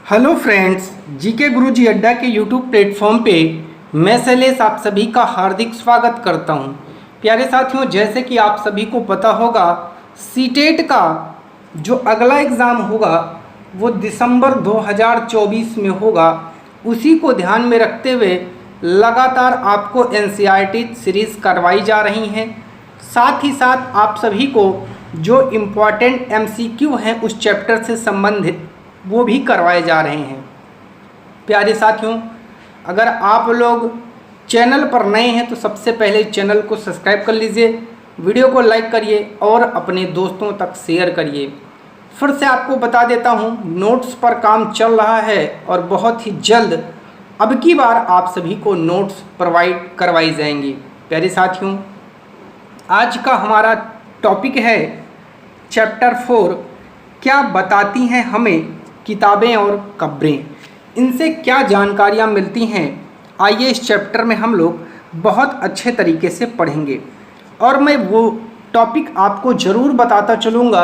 Hello friends, GK गुरुजी अड्डा के YouTube platform पे मैं शैलेश आप सभी का हार्दिक स्वागत करता हूं। प्यारे साथियों, जैसे कि आप सभी को पता होगा, सीटेट का जो अगला एग्ज़ाम होगा वो दिसंबर 2024 में होगा। उसी को ध्यान में रखते हुए लगातार आपको एनसीईआरटी सीरीज़ करवाई जा रही हैं। साथ ही साथ आप सभी को जो इम्पॉर्टेंट एमसीक्यू हैं उस चैप्टर से संबंधित वो भी करवाए जा रहे हैं। प्यारे साथियों, अगर आप लोग चैनल पर नए हैं तो सबसे पहले चैनल को सब्सक्राइब कर लीजिए, वीडियो को लाइक करिए और अपने दोस्तों तक शेयर करिए। फिर से आपको बता देता हूँ, नोट्स पर काम चल रहा है और बहुत ही जल्द अब की बार आप सभी को नोट्स प्रोवाइड करवाई जाएंगी। प्यारे साथियों, आज का हमारा टॉपिक है चैप्टर 4, क्या बताती हैं हमें किताबें और खबरें, इनसे क्या जानकारियाँ मिलती हैं। आइए इस चैप्टर में हम लोग बहुत अच्छे तरीके से पढ़ेंगे और मैं वो टॉपिक आपको ज़रूर बताता चलूँगा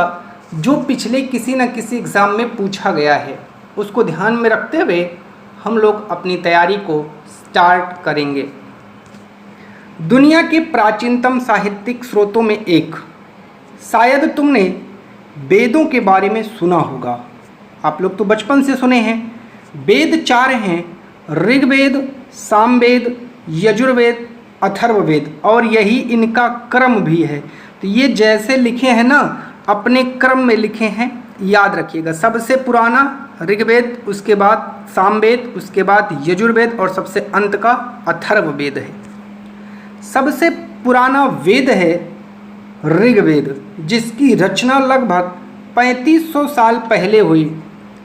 जो पिछले किसी न किसी एग्ज़ाम में पूछा गया है। उसको ध्यान में रखते हुए हम लोग अपनी तैयारी को स्टार्ट करेंगे। दुनिया के प्राचीनतम साहित्यिक स्रोतों में एक, शायद तुमने वेदों के बारे में सुना होगा। आप लोग तो बचपन से सुने हैं। वेद 4 हैं, ऋग्वेद, सामवेद, यजुर्वेद, अथर्ववेद, और यही इनका क्रम भी है। तो ये जैसे लिखे हैं ना, अपने क्रम में लिखे हैं, याद रखिएगा। सबसे पुराना ऋग्वेद, उसके बाद सामवेद, उसके बाद यजुर्वेद और सबसे अंत का अथर्ववेद है। सबसे पुराना वेद है ऋग्वेद, जिसकी रचना लगभग 3500 साल पहले हुई।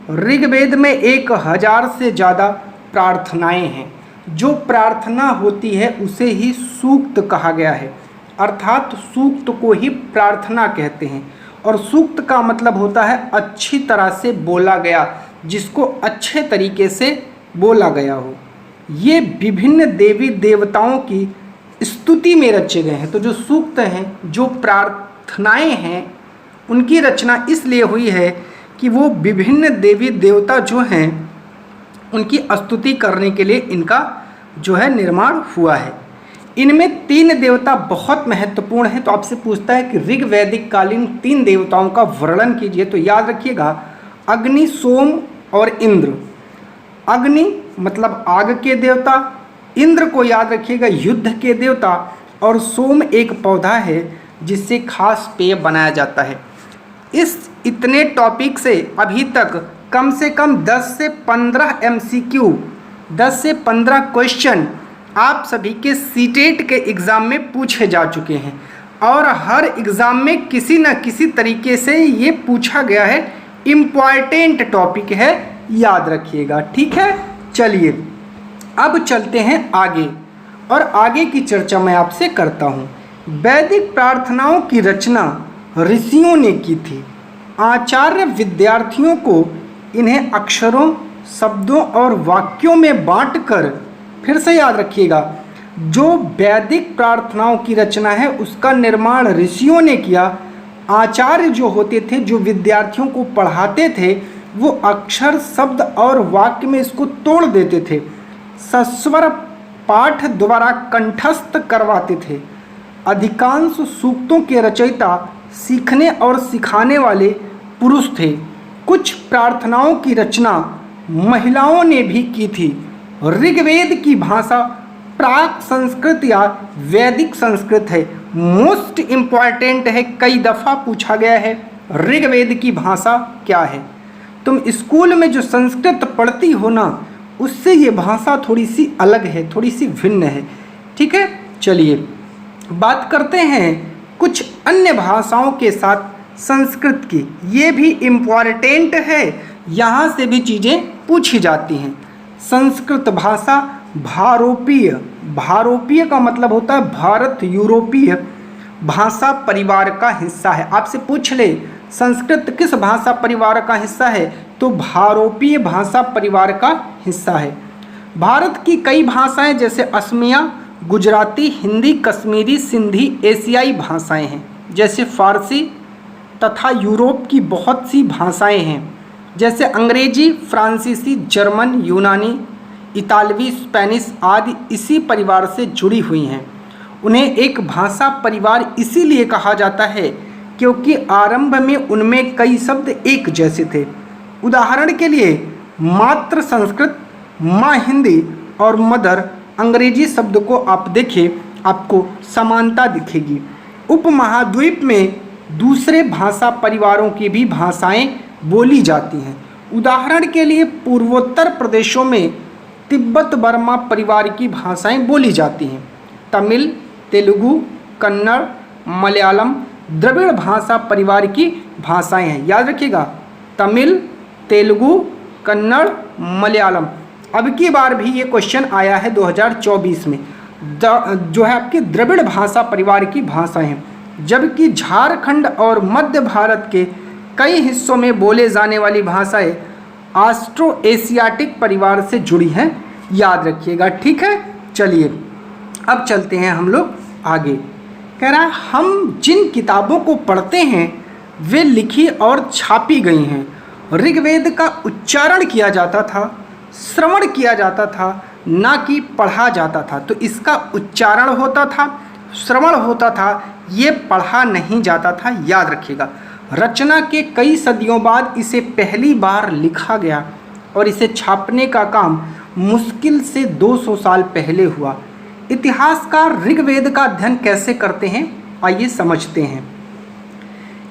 ऋग्वेद में 1000 से ज़्यादा प्रार्थनाएं हैं। जो प्रार्थना होती है उसे ही सूक्त कहा गया है, अर्थात सूक्त को ही प्रार्थना कहते हैं। और सूक्त का मतलब होता है अच्छी तरह से बोला गया, जिसको अच्छे तरीके से बोला गया हो। ये विभिन्न देवी देवताओं की स्तुति में रचे गए हैं। तो जो सूक्त हैं, जो प्रार्थनाएं हैं, उनकी रचना इसलिए हुई है कि वो विभिन्न देवी देवता जो हैं उनकी स्तुति करने के लिए इनका जो है निर्माण हुआ है। इनमें 3 देवता बहुत महत्वपूर्ण हैं। तो आपसे पूछता है कि ऋग वैदिक कालीन 3 देवताओं का वर्णन कीजिए। तो याद रखिएगा, अग्नि, सोम और इंद्र। अग्नि मतलब आग के देवता, इंद्र को याद रखिएगा युद्ध के देवता, और सोम एक पौधा है जिससे खास पेय बनाया जाता है। इस इतने टॉपिक से अभी तक कम से कम 10 से 15 एमसीक्यू, 10 से 15 क्वेश्चन आप सभी के सीटेट के एग्ज़ाम में पूछे जा चुके हैं और हर एग्ज़ाम में किसी न किसी तरीके से ये पूछा गया है। इम्पॉर्टेंट टॉपिक है, याद रखिएगा। ठीक है, चलिए अब चलते हैं आगे और आगे की चर्चा मैं आपसे करता हूँ। वैदिक प्रार्थनाओं की रचना ऋषियों ने की थी। आचार्य विद्यार्थियों को इन्हें अक्षरों, शब्दों और वाक्यों में बांटकर, फिर से याद रखिएगा, जो वैदिक प्रार्थनाओं की रचना है उसका निर्माण ऋषियों ने किया। आचार्य जो होते थे, जो विद्यार्थियों को पढ़ाते थे, वो अक्षर, शब्द और वाक्य में इसको तोड़ देते थे। सस्वर पाठ द्वारा कंठस्थ करवाते थे। अधिकांश सूक्तों के रचयिता सीखने और सिखाने वाले पुरुष थे। कुछ प्रार्थनाओं की रचना महिलाओं ने भी की थी। ऋग्वेद की भाषा प्राक संस्कृत या वैदिक संस्कृत है। मोस्ट इम्पॉर्टेंट है, कई दफ़ा पूछा गया है, ऋग्वेद की भाषा क्या है। तुम स्कूल में जो संस्कृत पढ़ती हो ना, उससे ये भाषा थोड़ी सी अलग है, थोड़ी सी भिन्न है। ठीक है, चलिए बात करते हैं कुछ अन्य भाषाओं के साथ संस्कृत की। ये भी इम्पॉर्टेंट है, यहाँ से भी चीज़ें पूछी जाती हैं। संस्कृत भाषा भारोपीय, भारोपीय का मतलब होता है भारत यूरोपीय भाषा परिवार का हिस्सा है। आपसे पूछ ले संस्कृत किस भाषा परिवार का हिस्सा है, तो भारोपीय भाषा परिवार का हिस्सा है। भारत की कई भाषाएं जैसे असमिया, गुजराती, हिंदी, कश्मीरी, सिंधी एशियाई भाषाएं हैं, जैसे फारसी, तथा यूरोप की बहुत सी भाषाएं हैं। जैसे अंग्रेजी, फ्रांसीसी, जर्मन, यूनानी, इतालवी, स्पेनिश आदि इसी परिवार से जुड़ी हुई हैं। उन्हें एक भाषा परिवार इसीलिए कहा जाता है क्योंकि आरंभ में उनमें कई शब्द एक जैसे थे। उदाहरण के लिए मातृ संस्कृत, माँ हिंदी और मदर अंग्रेजी शब्द को आप देखें, आपको समानता दिखेगी। उपमहाद्वीप में दूसरे भाषा परिवारों की भी भाषाएं बोली जाती हैं। उदाहरण के लिए पूर्वोत्तर प्रदेशों में तिब्बत बर्मा परिवार की भाषाएं बोली जाती हैं। तमिल, तेलुगु, कन्नड़, मलयालम द्रविड़ भाषा परिवार की भाषाएं हैं। याद रखिएगा, तमिल, तेलुगु, कन्नड़, मलयालम। अब की बार भी ये क्वेश्चन आया है 2024 में, जो है आपकी द्रविड़ भाषा परिवार की भाषाएं हैं। जबकि झारखंड और मध्य भारत के कई हिस्सों में बोले जाने वाली भाषाएं ऑस्ट्रो एशियाटिक परिवार से जुड़ी हैं। याद रखिएगा, ठीक है। चलिए अब चलते हैं हम लोग आगे। कह रहा है हम जिन किताबों को पढ़ते हैं वे लिखी और छापी गई हैं। ऋग्वेद का उच्चारण किया जाता था, श्रवण किया जाता था, ना कि पढ़ा जाता था। तो इसका उच्चारण होता था, श्रवण होता था, ये पढ़ा नहीं जाता था। याद रखिएगा, रचना के कई सदियों बाद इसे पहली बार लिखा गया और इसे छापने का काम मुश्किल से 200 साल पहले हुआ। इतिहासकार ऋग्वेद का अध्ययन कैसे करते हैं, आइए समझते हैं।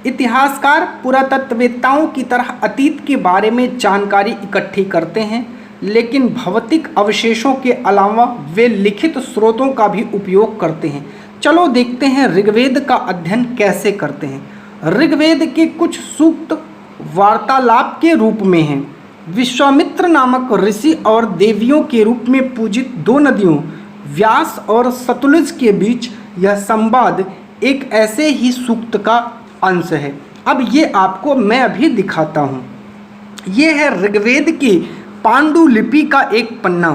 इतिहासकार पुरातत्ववेत्ताओं की तरह अतीत के बारे में जानकारी इकट्ठी करते हैं, लेकिन भौतिक अवशेषों के अलावा वे लिखित स्रोतों का भी उपयोग करते हैं। चलो देखते हैं ऋग्वेद का अध्ययन कैसे करते हैं। ऋग्वेद के कुछ सूक्त वार्तालाप के रूप में हैं। विश्वामित्र नामक ऋषि और देवियों के रूप में पूजित दो नदियों व्यास और सतलुज के बीच यह संवाद एक ऐसे ही सूक्त का अंश है। अब ये आपको मैं अभी दिखाता हूँ। ये है ऋग्वेद की पांडुलिपि का एक पन्ना।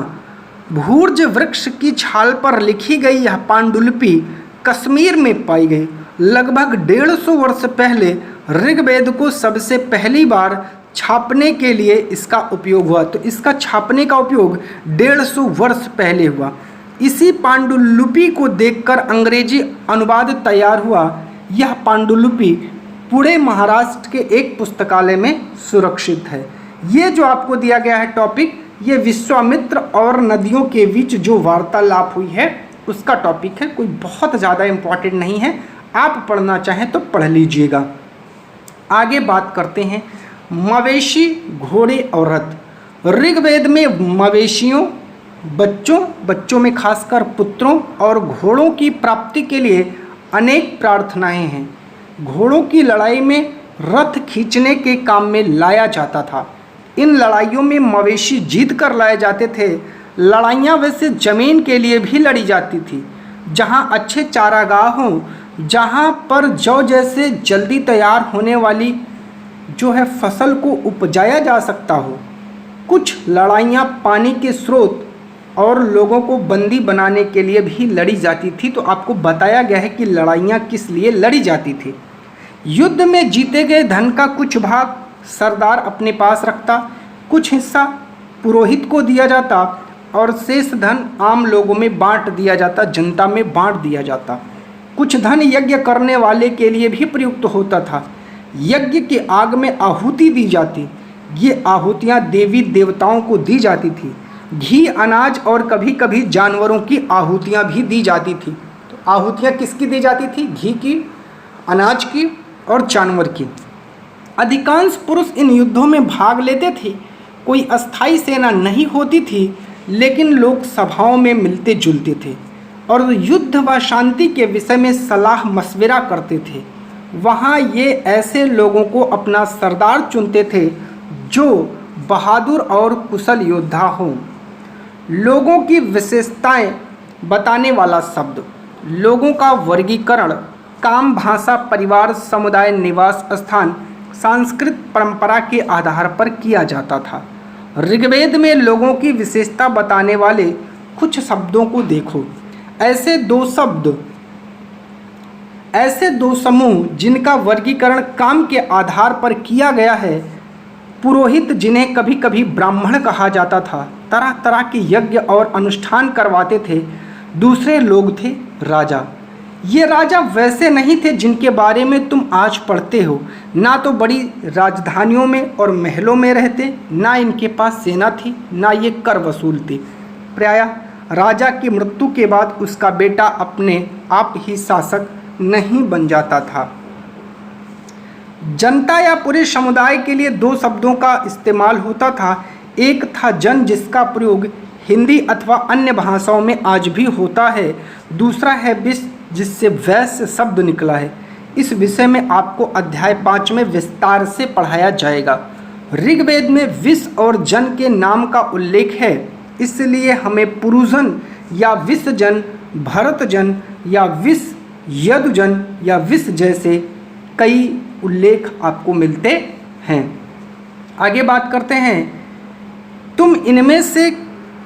भूर्ज वृक्ष की छाल पर लिखी गई यह पांडुलिपि कश्मीर में पाई गई। लगभग 150 वर्ष पहले ऋग्वेद को सबसे पहली बार छापने के लिए इसका उपयोग हुआ। तो इसका छापने का उपयोग 150 वर्ष पहले हुआ। इसी पांडुलिपि को देखकर अंग्रेजी अनुवाद तैयार हुआ। यह पांडुलिपि पुणे महाराष्ट्र के एक पुस्तकालय में सुरक्षित है। ये जो आपको दिया गया है टॉपिक, ये विश्वामित्र और नदियों के बीच जो वार्तालाप हुई है उसका टॉपिक है। कोई बहुत ज़्यादा इम्पॉर्टेंट नहीं है, आप पढ़ना चाहें तो पढ़ लीजिएगा। आगे बात करते हैं मवेशी, घोड़े और रथ। ऋग्वेद में मवेशियों, बच्चों में खासकर पुत्रों और घोड़ों की प्राप्ति के लिए अनेक प्रार्थनाएं हैं। घोड़ों की लड़ाई में रथ खींचने के काम में लाया जाता था। इन लड़ाइयों में मवेशी जीत कर लाए जाते थे। लड़ाइयाँ वैसे ज़मीन के लिए भी लड़ी जाती थी, जहाँ अच्छे चारागाह हों, जहाँ पर जौ जैसे जल्दी तैयार होने वाली जो है फसल को उपजाया जा सकता हो। कुछ लड़ाइयाँ पानी के स्रोत और लोगों को बंदी बनाने के लिए भी लड़ी जाती थी। तो आपको बताया गया है कि लड़ाइयाँ किस लिए लड़ी जाती थी। युद्ध में जीते गए धन का कुछ भाग सरदार अपने पास रखता, कुछ हिस्सा पुरोहित को दिया जाता और शेष धन आम लोगों में बांट दिया जाता, जनता में बांट दिया जाता। कुछ धन यज्ञ करने वाले के लिए भी प्रयुक्त होता था। यज्ञ की आग में आहुति दी जाती। ये आहुतियाँ देवी देवताओं को दी जाती थी। घी, अनाज और कभी कभी जानवरों की आहुतियाँ भी दी जाती थी। तो आहुतियाँ किसकी दी जाती थी? घी की, अनाज की और जानवर की। अधिकांश पुरुष इन युद्धों में भाग लेते थे। कोई अस्थायी सेना नहीं होती थी, लेकिन लोग सभाओं में मिलते जुलते थे और युद्ध व शांति के विषय में सलाह मशविरा करते थे। वहाँ ये ऐसे लोगों को अपना सरदार चुनते थे जो बहादुर और कुशल योद्धा हों। लोगों की विशेषताएं बताने वाला शब्द। लोगों का वर्गीकरण काम, भाषा, परिवार, समुदाय, निवास स्थान, सांस्कृतिक परंपरा के आधार पर किया जाता था। ऋग्वेद में लोगों की विशेषता बताने वाले कुछ शब्दों को देखो। ऐसे दो समूह जिनका वर्गीकरण काम के आधार पर किया गया है, पुरोहित, जिन्हें कभी कभी ब्राह्मण कहा जाता था, तरह तरह के यज्ञ और अनुष्ठान करवाते थे। दूसरे लोग थे राजा। ये राजा वैसे नहीं थे जिनके बारे में तुम आज पढ़ते हो। ना तो बड़ी राजधानियों में और महलों में रहते, ना इनके पास सेना थी, ना ये कर वसूलते। प्रायः राजा की मृत्यु के बाद उसका बेटा अपने आप ही शासक नहीं बन जाता था। जनता या पूरे समुदाय के लिए दो शब्दों का इस्तेमाल होता था। एक था जन, जिसका प्रयोग हिंदी अथवा अन्य भाषाओं में आज भी होता है। दूसरा है विष, जिससे वैश्य शब्द निकला है। इस विषय में आपको अध्याय 5 में विस्तार से पढ़ाया जाएगा। ऋग्वेद में विष और जन के नाम का उल्लेख है, इसलिए हमें पुरुजन या विषजन, भरतजन या विष यदुजन या विष जैसे कई उल्लेख आपको मिलते हैं। आगे बात करते हैं। तुम इनमें से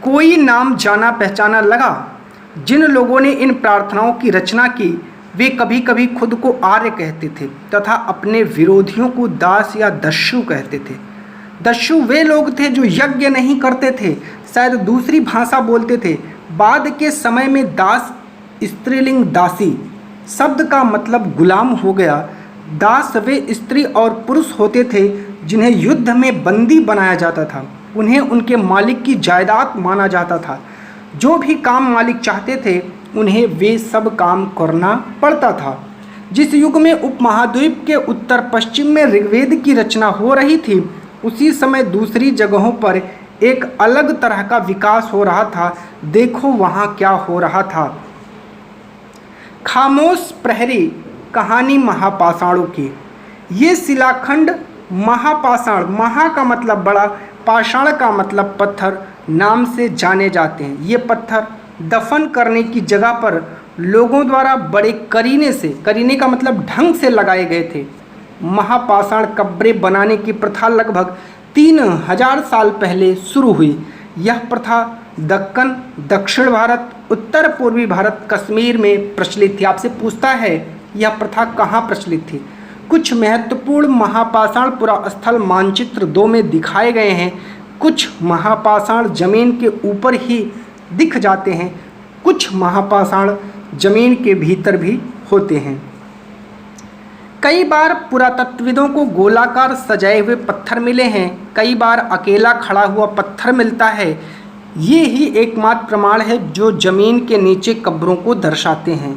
कोई नाम जाना पहचाना लगा? जिन लोगों ने इन प्रार्थनाओं की रचना की वे कभी कभी खुद को आर्य कहते थे तथा अपने विरोधियों को दास या दस्यु कहते थे। दस्यु वे लोग थे जो यज्ञ नहीं करते थे, शायद दूसरी भाषा बोलते थे। बाद के समय में दास स्त्रीलिंग दासी शब्द का मतलब गुलाम हो गया। दास वे स्त्री और पुरुष होते थे जिन्हें युद्ध में बंदी बनाया जाता था। उन्हें उनके मालिक की जायदाद माना जाता था। जो भी काम मालिक चाहते थे उन्हें वे सब काम करना पड़ता था। जिस युग में उपमहाद्वीप के उत्तर पश्चिम में ऋग्वेद की रचना हो रही थी, उसी समय दूसरी जगहों पर एक अलग तरह का विकास हो रहा था। देखो वहाँ क्या हो रहा था। खामोश प्रहरी कहानी महापाषाणों की। ये शिलाखंड महापाषाण, महा का मतलब बड़ा, पाषाण का मतलब पत्थर, नाम से जाने जाते हैं। ये पत्थर दफन करने की जगह पर लोगों द्वारा बड़े करीने से, करीने का मतलब ढंग से लगाए गए थे। महापाषाण कब्रें बनाने की प्रथा लगभग 3000 साल पहले शुरू हुई। यह प्रथा दक्कन, दक्षिण भारत, उत्तर पूर्वी भारत, कश्मीर में प्रचलित थी। आपसे पूछता है यह प्रथा कहाँ प्रचलित थी? कुछ महत्वपूर्ण महापाषाण पुरास्थल मानचित्र 2 में दिखाए गए हैं। कुछ महापाषाण जमीन के ऊपर ही दिख जाते हैं, कुछ महापाषाण जमीन के भीतर भी होते हैं। कई बार पुरातत्वविदों को गोलाकार सजाए हुए पत्थर मिले हैं, कई बार अकेला खड़ा हुआ पत्थर मिलता है। ये ही एकमात्र प्रमाण है जो जमीन के नीचे कब्रों को दर्शाते हैं।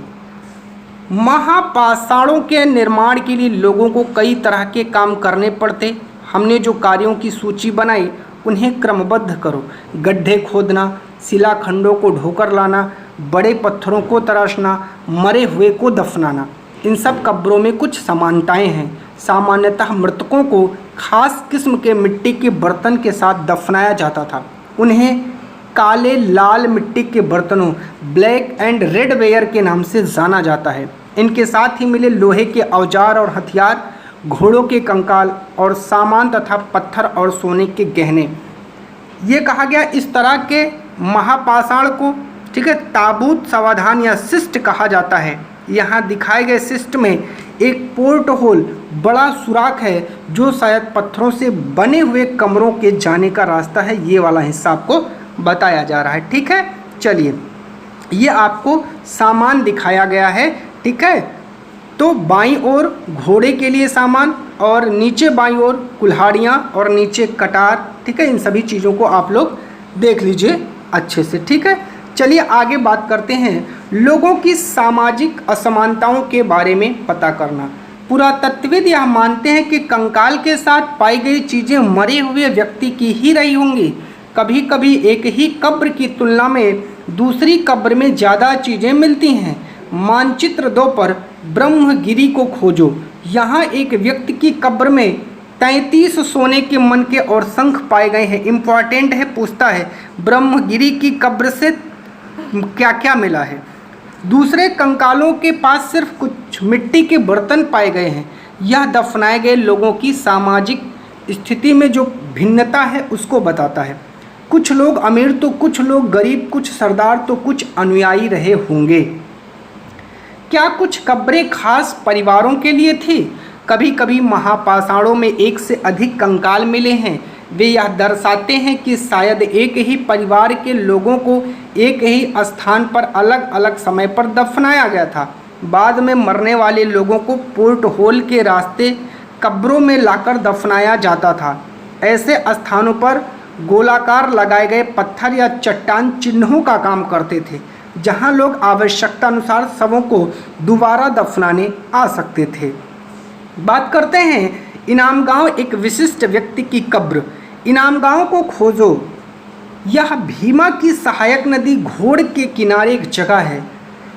महापाषाणों के निर्माण के लिए लोगों को कई तरह के काम करने पड़ते। हमने जो कार्यों की सूची बनाई उन्हें क्रमबद्ध करो। गड्ढे खोदना, शिलाखंडों को ढोकर लाना, बड़े पत्थरों को तराशना, मरे हुए को दफनाना। इन सब कब्रों में कुछ समानताएं हैं। सामान्यतः मृतकों को खास किस्म के मिट्टी के बर्तन के साथ दफनाया जाता था। उन्हें काले लाल मिट्टी के बर्तनों, ब्लैक एंड रेड वेयर के नाम से जाना जाता है। इनके साथ ही मिले लोहे के औजार और हथियार, घोड़ों के कंकाल और सामान तथा पत्थर और सोने के गहने। ये कहा गया इस तरह के महापाषाण को, ठीक है, ताबूत सावधान या शिष्ट कहा जाता है। यहाँ दिखाए गए शिष्ट में एक पोर्ट होल, बड़ा सुराख है जो शायद पत्थरों से बने हुए कमरों के जाने का रास्ता है। ये वाला हिस्सा आपको बताया जा रहा है, ठीक है। चलिए, ये आपको सामान दिखाया गया है, ठीक है। तो बाईं ओर घोड़े के लिए सामान और नीचे बाईं ओर कुल्हाड़ियाँ और नीचे कटार, ठीक है। इन सभी चीज़ों को आप लोग देख लीजिए अच्छे से, ठीक है। चलिए आगे बात करते हैं लोगों की सामाजिक असमानताओं के बारे में पता करना। पुरातत्वविद यह मानते हैं कि कंकाल के साथ पाई गई चीज़ें मरे हुए व्यक्ति की ही रही होंगी। कभी कभी एक ही कब्र की तुलना में दूसरी कब्र में ज़्यादा चीज़ें मिलती हैं। मानचित्र 2 पर ब्रह्मगिरी को खोजो। यहाँ एक व्यक्ति की कब्र में 33 सोने के मनके और शंख पाए गए हैं। इम्पॉर्टेंट है, पूछता है ब्रह्मगिरी की कब्र से क्या क्या मिला है। दूसरे कंकालों के पास सिर्फ कुछ मिट्टी के बर्तन पाए गए हैं। यह दफनाए गए लोगों की सामाजिक स्थिति में जो भिन्नता है उसको बताता है। कुछ लोग अमीर तो कुछ लोग गरीब, कुछ सरदार तो कुछ अनुयायी रहे होंगे। क्या कुछ कब्रें खास परिवारों के लिए थी? कभी कभी महापाषाणों में एक से अधिक कंकाल मिले हैं। वे यह दर्शाते हैं कि शायद एक ही परिवार के लोगों को एक ही स्थान पर अलग अलग समय पर दफनाया गया था। बाद में मरने वाले लोगों को पोर्ट होल के रास्ते कब्रों में लाकर दफनाया जाता था। ऐसे स्थानों पर गोलाकार लगाए गए पत्थर या चट्टान चिन्हों का काम करते थे, जहां लोग आवश्यकता अनुसार शवों को दोबारा दफनाने आ सकते थे। बात करते हैं इनाम गांव एक विशिष्ट व्यक्ति की कब्र। इनाम गांव को खोजो। यह भीमा की सहायक नदी घोड़ के किनारे एक जगह है।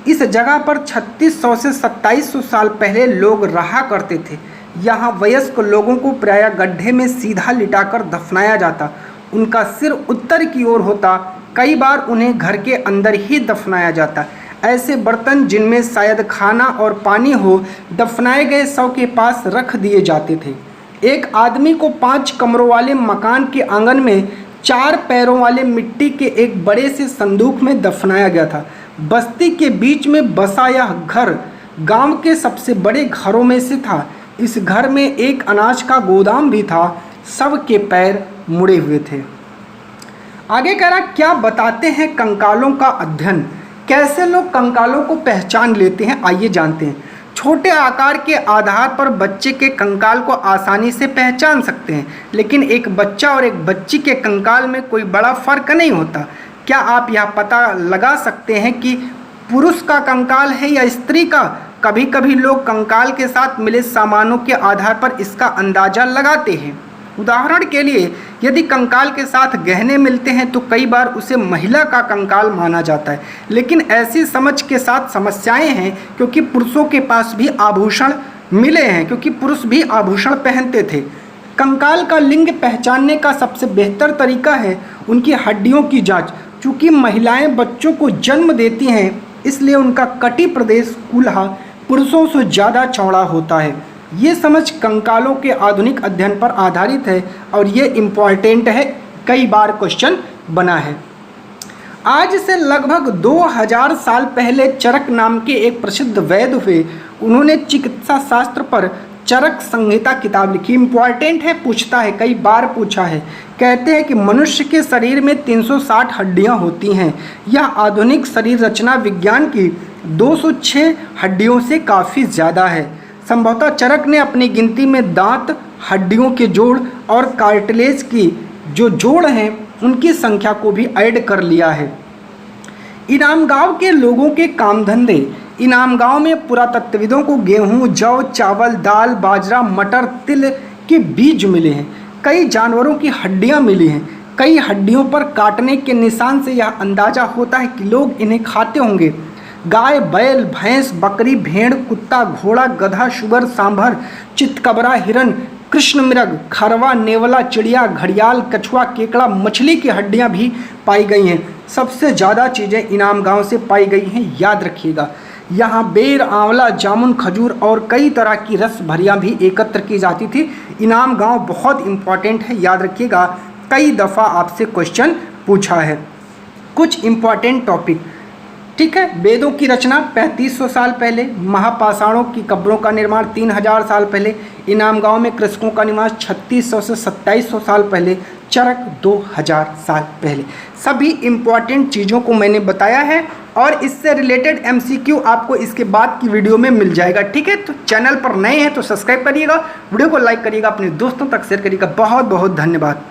इस जगह पर 3600 से 2700 साल पहले लोग रहा करते थे। यहाँ वयस्क लोगों को प्रायः गड्ढे में सीधा लिटाकर दफनाया जाता। उनका सिर उत्तर की ओर होता। कई बार उन्हें घर के अंदर ही दफनाया जाता। ऐसे बर्तन जिनमें शायद खाना और पानी हो, दफनाए गए शव के पास रख दिए जाते थे। एक आदमी को 5 कमरों वाले मकान के आंगन में 4 पैरों वाले मिट्टी के एक बड़े से संदूक में दफनाया गया था। बस्ती के बीच में बसा यह घर गांव के सबसे बड़े घरों में से था। इस घर में एक अनाज का गोदाम भी था। सबके पैर मुड़े हुए थे। आगे कह रहा, क्या बताते हैं कंकालों का अध्ययन? कैसे लोग कंकालों को पहचान लेते हैं, आइए जानते हैं। छोटे आकार के आधार पर बच्चे के कंकाल को आसानी से पहचान सकते हैं, लेकिन एक बच्चा और एक बच्ची के कंकाल में कोई बड़ा फर्क नहीं होता। क्या आप यह पता लगा सकते हैं कि पुरुष का कंकाल है या स्त्री का? कभी कभी लोग कंकाल के साथ मिले सामानों के आधार पर इसका अंदाजा लगाते हैं। उदाहरण के लिए, यदि कंकाल के साथ गहने मिलते हैं तो कई बार उसे महिला का कंकाल माना जाता है, लेकिन ऐसी समझ के साथ समस्याएं हैं, क्योंकि पुरुषों के पास भी आभूषण मिले हैं, क्योंकि पुरुष भी आभूषण पहनते थे। कंकाल का लिंग पहचानने का सबसे बेहतर तरीका है उनकी हड्डियों की जांच। चूँकि महिलाएं बच्चों को जन्म देती हैं, इसलिए उनका कटी प्रदेश कूल्हा पुरुषों से ज़्यादा चौड़ा होता है। ये समझ कंकालों के आधुनिक अध्ययन पर आधारित है और ये इम्पॉर्टेंट है, कई बार क्वेश्चन बना है। आज से लगभग 2000 साल पहले चरक नाम के एक प्रसिद्ध वैद्य हुए। उन्होंने चिकित्सा शास्त्र पर चरक संहिता किताब लिखी। इम्पॉर्टेंट है, पूछता है, कई बार पूछा है। कहते हैं कि मनुष्य के शरीर में 360 हड्डियां होती हैं। यह आधुनिक शरीर रचना विज्ञान की 206 हड्डियों से काफ़ी ज़्यादा है। संभवतः चरक ने अपनी गिनती में दांत, हड्डियों के जोड़ और कार्टिलेज की जो जोड़ हैं उनकी संख्या को भी ऐड कर लिया है। इनाम गांव के लोगों के काम धंधे। इनाम गांव में पुरातत्वविदों को गेहूं, जौ, चावल, दाल, बाजरा, मटर, तिल के बीज मिले हैं। कई जानवरों की हड्डियां मिली हैं। कई हड्डियों पर काटने के निशान से यह अंदाजा होता है कि लोग इन्हें खाते होंगे। गाय, बैल, भैंस, बकरी, भेड़, कुत्ता, घोड़ा, गधा, शुगर, सांभर, चितकबरा, हिरन, कृष्ण मृग, खरवा, नेवला, चिड़िया, घड़ियाल, कछुआ, केकड़ा, मछली की हड्डियां भी पाई गई हैं। सबसे ज़्यादा चीज़ें इनाम गांव से पाई गई हैं, याद रखिएगा। यहाँ बेर, आंवला, जामुन, खजूर और कई तरह की रस भरियाँ भी एकत्र की जाती थी। इनाम गांव बहुत इम्पॉर्टेंट है, याद रखिएगा। कई दफ़ा आपसे क्वेश्चन पूछा है। कुछ इम्पॉर्टेंट टॉपिक, ठीक है। वेदों की रचना 3500 साल पहले। महापाषाणों की कब्रों का निर्माण 3000 साल पहले। इनाम गांव में कृषकों का निवास 3600 से 2700 साल पहले। चरक 2000 साल पहले। सभी इम्पॉर्टेंट चीज़ों को मैंने बताया है और इससे रिलेटेड MCQ आपको इसके बाद की वीडियो में मिल जाएगा, ठीक है। तो चैनल पर नए हैं तो सब्सक्राइब करिएगा, वीडियो को लाइक करिएगा, अपने दोस्तों तक शेयर करिएगा। बहुत बहुत धन्यवाद।